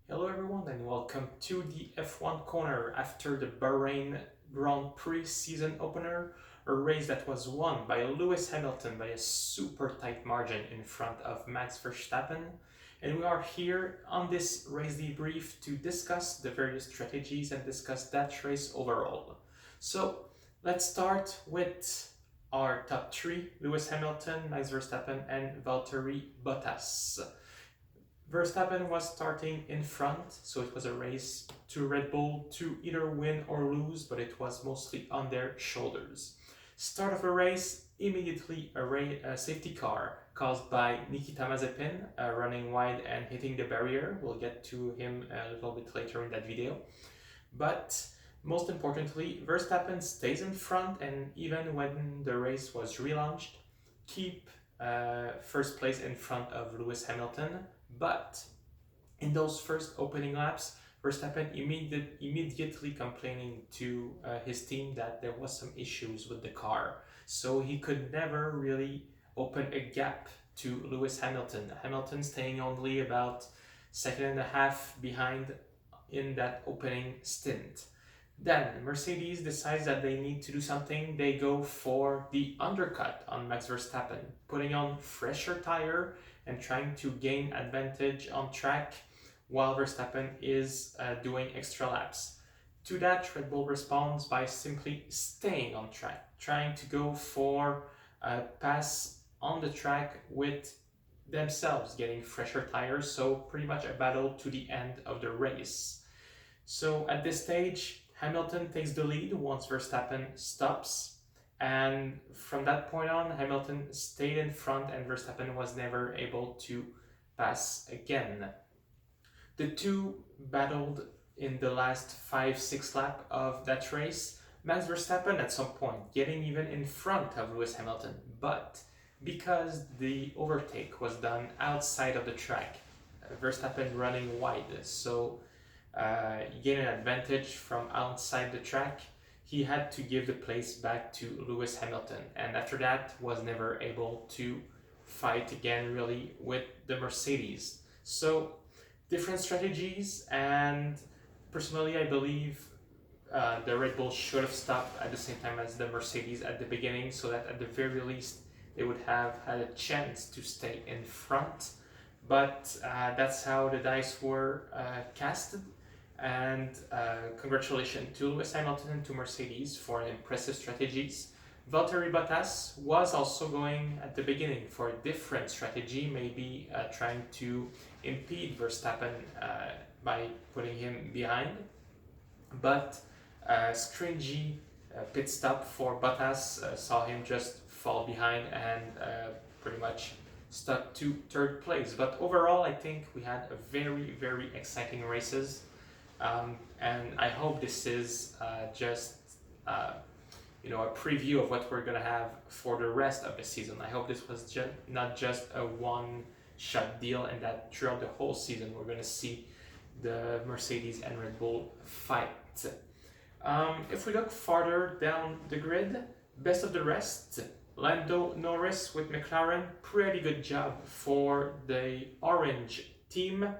Hello everyone and welcome to the F1 corner after the Bahrain Grand Prix season opener, a race that was won by Lewis Hamilton by a super tight margin in front of Max Verstappen. And we are here on this race debrief to discuss the various strategies and discuss that race overall. So let's start with our top three: Lewis Hamilton, Max Verstappen, and Valtteri Bottas. Verstappen was starting in front, so it was a race to Red Bull to either win or lose, but it was mostly on their shoulders. Start of a race, immediately a safety car caused by Nikita Mazepin running wide and hitting the barrier. We'll get to him a little bit later in that video. But most importantly, Verstappen stays in front, and even when the race was relaunched, keep first place in front of Lewis Hamilton. But in those first opening laps, Verstappen immediately complaining to his team that there was some issues with the car. So he could never really open a gap to Lewis Hamilton. Hamilton staying only about second and a half behind in that opening stint. Then Mercedes decides that they need to do something. They go for the undercut on Max Verstappen, putting on fresher tire and trying to gain advantage on track while Verstappen is doing extra laps. To that, Red Bull responds by simply staying on track, trying to go for a pass on the track with themselves getting fresher tires, so pretty much a battle to the end of the race. So at this stage, Hamilton takes the lead once Verstappen stops, and from that point on, Hamilton stayed in front and Verstappen was never able to pass again. The two battled in the last 5-6 laps of that race. Max Verstappen at some point getting even in front of Lewis Hamilton, but because the overtake was done outside of the track, Verstappen running wide, so he gained an advantage from outside the track. He had to give the place back to Lewis Hamilton, and after that was never able to fight again really with the Mercedes. So different strategies, and personally I believe the Red Bull should have stopped at the same time as the Mercedes at the beginning, so that at the very least they would have had a chance to stay in front. But that's how the dice were casted. And congratulations to Lewis Hamilton and to Mercedes for impressive strategies. Valtteri Bottas was also going at the beginning for a different strategy, maybe trying to impede Verstappen by putting him behind. But stringy pit stop for Bottas saw him just fall behind and pretty much stuck to third place. But overall, I think we had a very, very exciting races. And I hope this is just a preview of what we're gonna have for the rest of the season. I hope this was not just a one-shot deal, and that throughout the whole season we're gonna see the Mercedes and Red Bull fight. If we look farther down the grid, best of the rest, Lando Norris with McLaren, pretty good job for the orange team.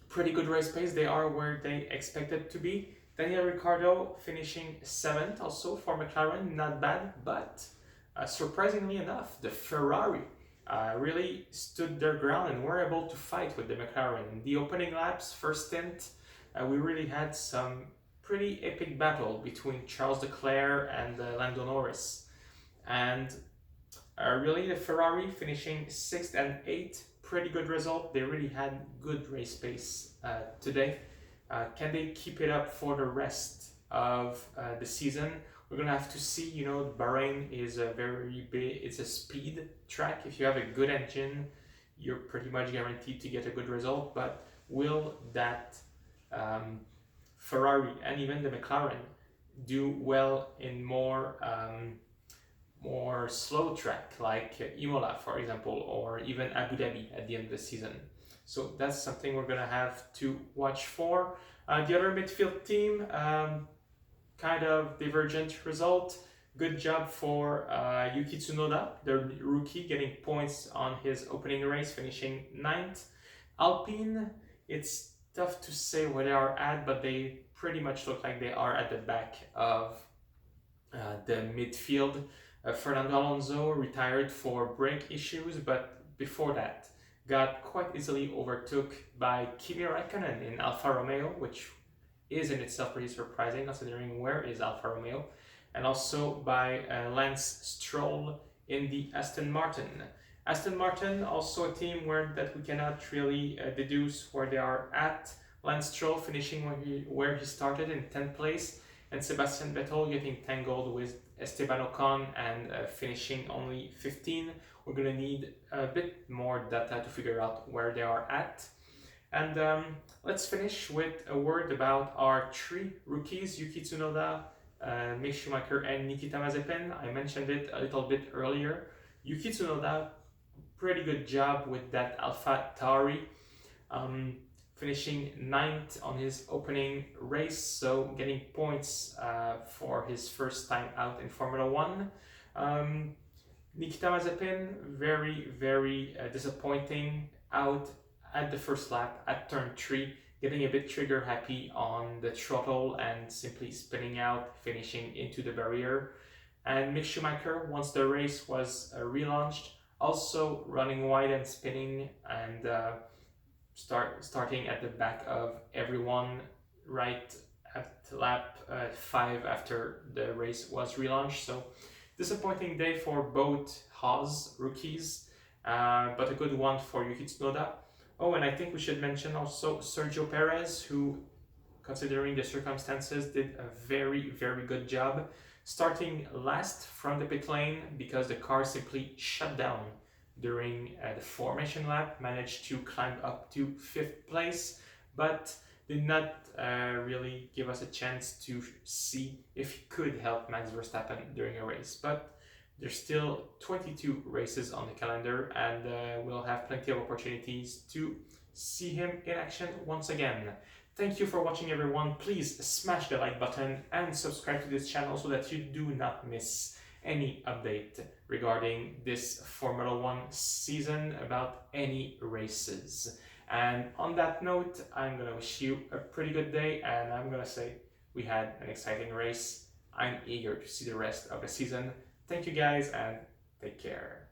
Pretty good race pace. They are where they expected to be. Daniel Ricciardo finishing 7th also for McLaren, not bad, but surprisingly enough, the Ferrari really stood their ground and were able to fight with the McLaren. In the opening laps, first stint, we really had some pretty epic battle between Charles Leclerc and Lando Norris. And really the Ferrari finishing 6th and 8th, pretty good result. They really had good race pace today. Can they keep it up for the rest of the season? We're gonna have to see. Bahrain is a very big, it's a speed track. If you have a good engine, you're pretty much guaranteed to get a good result. But will that Ferrari and even the McLaren do well in more slow track like Imola, for example, or even Abu Dhabi at the end of the season? So that's something we're gonna have to watch for. The other midfield team, kind of divergent result. Good job for Yuki Tsunoda, the rookie, getting points on his opening race, finishing 9th. Alpine It's tough to say where they are at, but they pretty much look like they are at the back of the midfield. Fernando Alonso retired for brake issues, but before that, got quite easily overtook by Kimi Raikkonen in Alfa Romeo, which is in itself pretty surprising considering where is Alfa Romeo, and also by Lance Stroll in the Aston Martin. Aston Martin, also a team that we cannot really deduce where they are at. Lance Stroll finishing where he started in 10th place, and Sebastian Vettel getting tangled with Esteban Ocon and finishing only 15. We're going to need a bit more data to figure out where they are at. And let's finish with a word about our three rookies, Yuki Tsunoda, Mick Schumacher, and Nikita Mazepin. I mentioned it a little bit earlier. Yuki Tsunoda, pretty good job with that Alpha Tauri, finishing 9th on his opening race, so getting points for his first time out in Formula 1. Nikita Mazepin, very, very disappointing, out at the first lap at turn 3, getting a bit trigger happy on the throttle and simply spinning out, finishing into the barrier. And Mick Schumacher, once the race was relaunched, also running wide and spinning and starting at the back of everyone right at lap 5 after the race was relaunched. So disappointing day for both Haas rookies, but a good one for Yuki Tsunoda. Oh, and I think we should mention also Sergio Perez, who, considering the circumstances, did a very, very good job, starting last from the pit lane because the car simply shut down during the formation lap, managed to climb up to 5th place, but did not really give us a chance to see if he could help Max Verstappen during a race. But there's still 22 races on the calendar, and we'll have plenty of opportunities to see him in action once again. Thank you for watching, everyone. Please smash the like button and subscribe to this channel so that you do not miss any update regarding this Formula 1 season about any races. And on that note, I'm going to wish you a pretty good day, and I'm going to say we had an exciting race. I'm eager to see the rest of the season. Thank you guys, and take care.